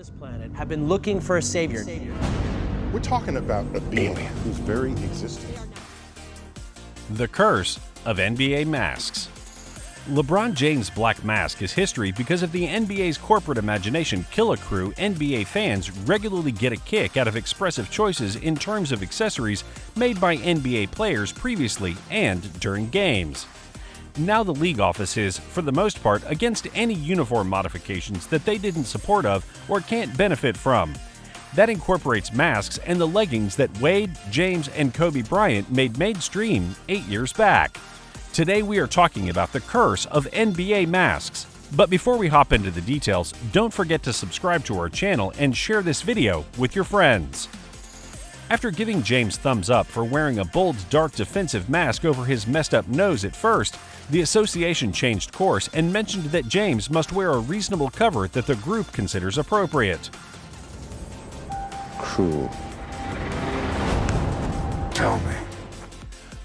this planet have been looking for a savior. We're talking about a being whose very existence. The curse of NBA masks. LeBron James' black mask is history because of the NBA's corporate imagination Killer Crew. NBA fans regularly get a kick out of expressive choices in terms of accessories made by NBA players previously and during games. Now the league office is, for the most part, against any uniform modifications that they didn't support of or can't benefit from. That incorporates masks and the leggings that Wade, James, and Kobe Bryant made mainstream 8 years back. Today we are talking about the curse of NBA masks. But before we hop into the details, don't forget to subscribe to our channel and share this video with your friends. After giving James thumbs up for wearing a bold, dark defensive mask over his messed up nose at first, the association changed course and mentioned that James must wear a reasonable cover that the group considers appropriate. Cruel. Tell me.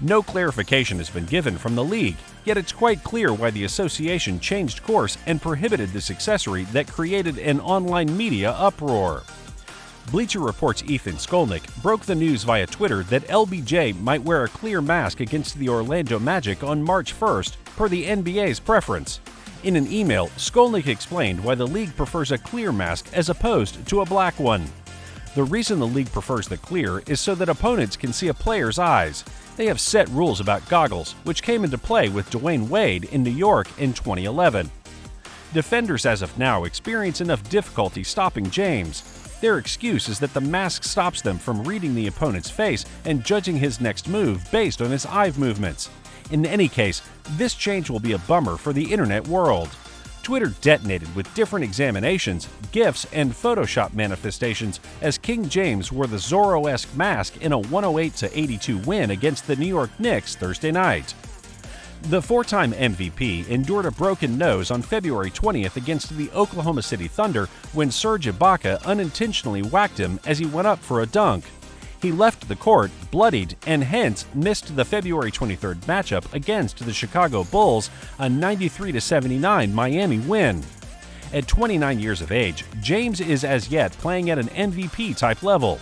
No clarification has been given from the league, yet it's quite clear why the association changed course and prohibited this accessory that created an online media uproar. Bleacher Report's Ethan Skolnick broke the news via Twitter that LBJ might wear a clear mask against the Orlando Magic on March 1st, per the NBA's preference. In an email, Skolnick explained why the league prefers a clear mask as opposed to a black one. The reason the league prefers the clear is so that opponents can see a player's eyes. They have set rules about goggles, which came into play with Dwayne Wade in New York in 2011. Defenders as of now experience enough difficulty stopping James. Their excuse is that the mask stops them from reading the opponent's face and judging his next move based on his eye movements. In any case, this change will be a bummer for the internet world. Twitter detonated with different examinations, GIFs, and Photoshop manifestations as King James wore the Zorro-esque mask in a 108-82 win against the New York Knicks Thursday night. The four-time MVP endured a broken nose on February 20th against the Oklahoma City Thunder when Serge Ibaka unintentionally whacked him as he went up for a dunk. He left the court bloodied and hence missed the February 23rd matchup against the Chicago Bulls, a 93-79 Miami win. At 29 years of age, James is as yet playing at an MVP-type level.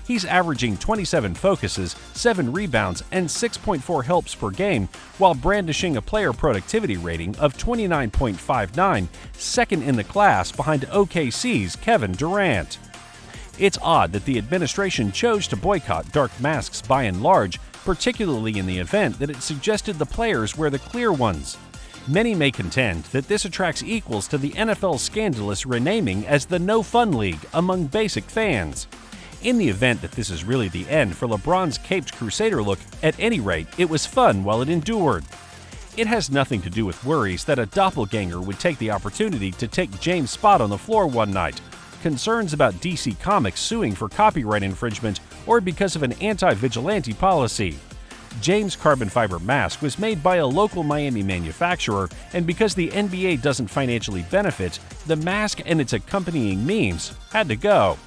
He's averaging 27 focuses, 7 rebounds, and 6.4 helps per game, while brandishing a player productivity rating of 29.59, second in the class behind OKC's Kevin Durant. It's odd that the administration chose to boycott dark masks by and large, particularly in the event that it suggested the players wear the clear ones. Many may contend that this attracts equals to the NFL's scandalous renaming as the No Fun League among basic fans. In the event that this is really the end for LeBron's caped crusader look, at any rate, it was fun while it endured. It has nothing to do with worries that a doppelganger would take the opportunity to take James' spot on the floor one night, concerns about DC Comics suing for copyright infringement, or because of an anti-vigilante policy. James' carbon fiber mask was made by a local Miami manufacturer, and because the NBA doesn't financially benefit, the mask and its accompanying memes had to go.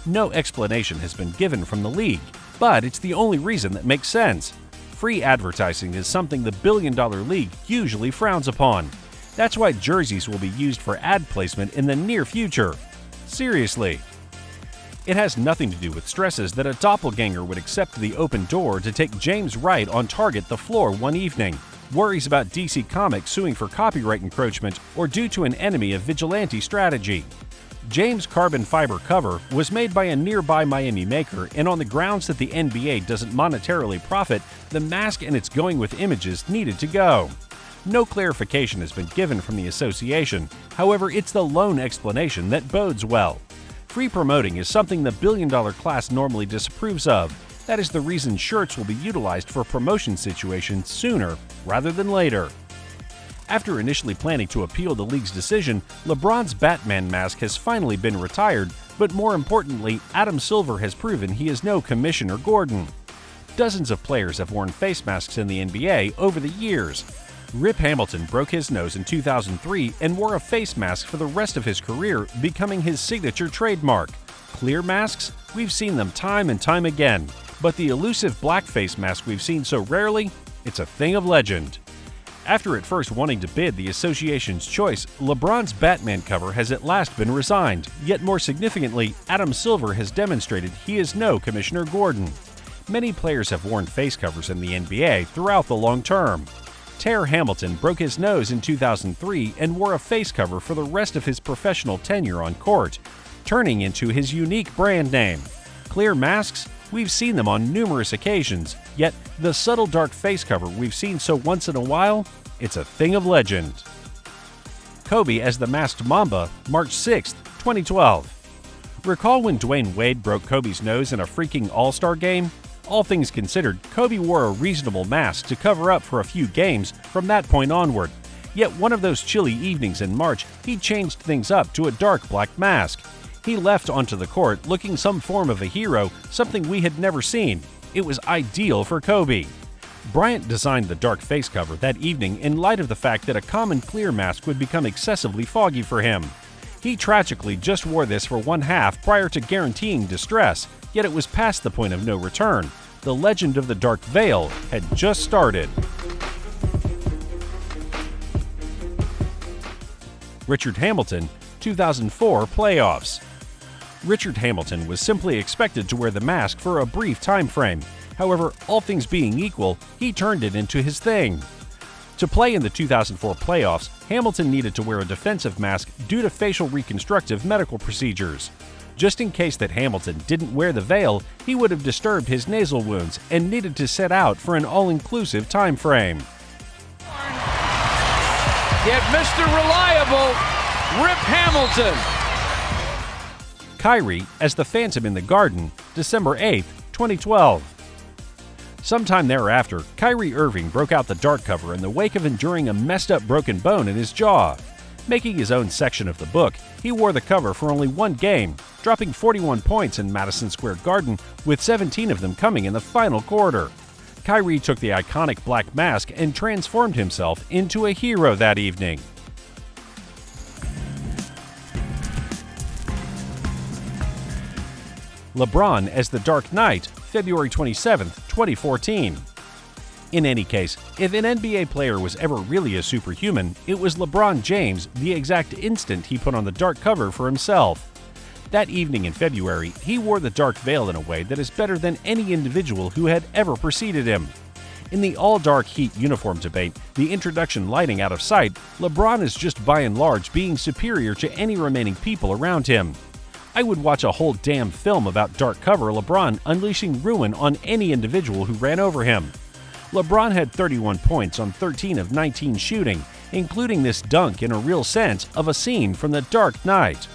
No explanation has been given from the league, but it's the only reason that makes sense. Free advertising is something the billion-dollar league usually frowns upon. That's why jerseys will be used for ad placement in the near future. Seriously. It has nothing to do with stresses that a doppelganger would accept the open door to take James Wright on target the floor one evening, worries about DC Comics suing for copyright encroachment, or due to an enemy of vigilante strategy. James' carbon fiber cover was made by a nearby Miami maker, and on the grounds that the NBA doesn't monetarily profit, the mask and its going with images needed to go. No clarification has been given from the association, however, it's the lone explanation that bodes well. Free promoting is something the billion-dollar class normally disapproves of. That is the reason shirts will be utilized for promotion situations sooner rather than later. After initially planning to appeal the league's decision, LeBron's Batman mask has finally been retired, but more importantly, Adam Silver has proven he is no Commissioner Gordon. Dozens of players have worn face masks in the NBA over the years. Rip Hamilton broke his nose in 2003 and wore a face mask for the rest of his career, becoming his signature trademark. Clear masks? We've seen them time and time again, but the elusive black face mask we've seen so rarely, it's a thing of legend. After at first wanting to bid the association's choice, LeBron's Batman cover has at last been resigned. Yet more significantly, Adam Silver has demonstrated he is no Commissioner Gordon. Many players have worn face covers in the NBA throughout the long term. Tare Hamilton broke his nose in 2003 and wore a face cover for the rest of his professional tenure on court, turning into his unique brand name. Clear masks? We've seen them on numerous occasions, yet the subtle dark face cover we've seen so once in a while, it's a thing of legend. Kobe as the Masked Mamba, March 6, 2012. Recall when Dwayne Wade broke Kobe's nose in a freaking All-Star game? All things considered, Kobe wore a reasonable mask to cover up for a few games from that point onward. Yet one of those chilly evenings in March, he changed things up to a dark black mask. He left onto the court looking some form of a hero, something we had never seen. It was ideal for Kobe. Bryant designed the dark face cover that evening in light of the fact that a common clear mask would become excessively foggy for him. He tragically just wore this for one half prior to guaranteeing distress, yet it was past the point of no return. The legend of the Dark Veil had just started. Richard Hamilton, 2004 playoffs. Richard Hamilton was simply expected to wear the mask for a brief time frame. However, all things being equal, he turned it into his thing. To play in the 2004 playoffs, Hamilton needed to wear a defensive mask due to facial reconstructive medical procedures. Just in case that Hamilton didn't wear the veil, he would have disturbed his nasal wounds and needed to sit out for an all-inclusive time frame. Get Mr. Reliable, Rip Hamilton. Kyrie as the Phantom in the Garden, December 8, 2012. Sometime thereafter, Kyrie Irving broke out the dark cover in the wake of enduring a messed-up broken bone in his jaw. Making his own section of the book, he wore the cover for only one game, dropping 41 points in Madison Square Garden, with 17 of them coming in the final quarter. Kyrie took the iconic black mask and transformed himself into a hero that evening. LeBron as the Dark Knight, February 27, 2014. In any case, if an NBA player was ever really a superhuman, it was LeBron James the exact instant he put on the dark cover for himself. That evening in February, he wore the dark veil in a way that is better than any individual who had ever preceded him. In the all-dark Heat uniform debate, the introduction lighting out of sight, LeBron is just by and large being superior to any remaining people around him. I would watch a whole damn film about dark cover LeBron unleashing ruin on any individual who ran over him. LeBron had 31 points on 13 of 19 shooting, including this dunk in a real sense of a scene from The Dark Knight.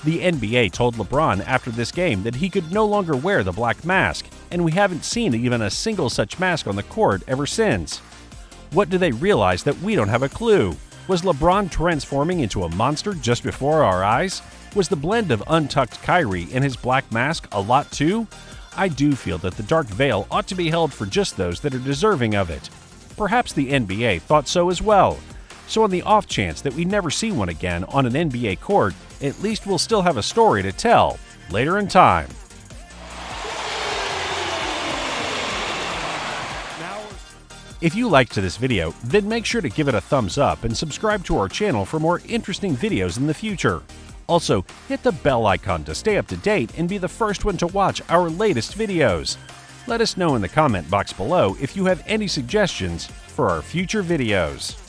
The NBA told LeBron after this game that he could no longer wear the black mask, and we haven't seen even a single such mask on the court ever since. What do they realize that we don't have a clue? Was LeBron transforming into a monster just before our eyes? Was the blend of untucked Kyrie and his black mask a lot too? I do feel that the dark veil ought to be held for just those that are deserving of it. Perhaps the NBA thought so as well. So on the off chance that we never see one again on an NBA court, at least we'll still have a story to tell later in time. If you liked this video, then make sure to give it a thumbs up and subscribe to our channel for more interesting videos in the future. Also, hit the bell icon to stay up to date and be the first one to watch our latest videos. Let us know in the comment box below if you have any suggestions for our future videos.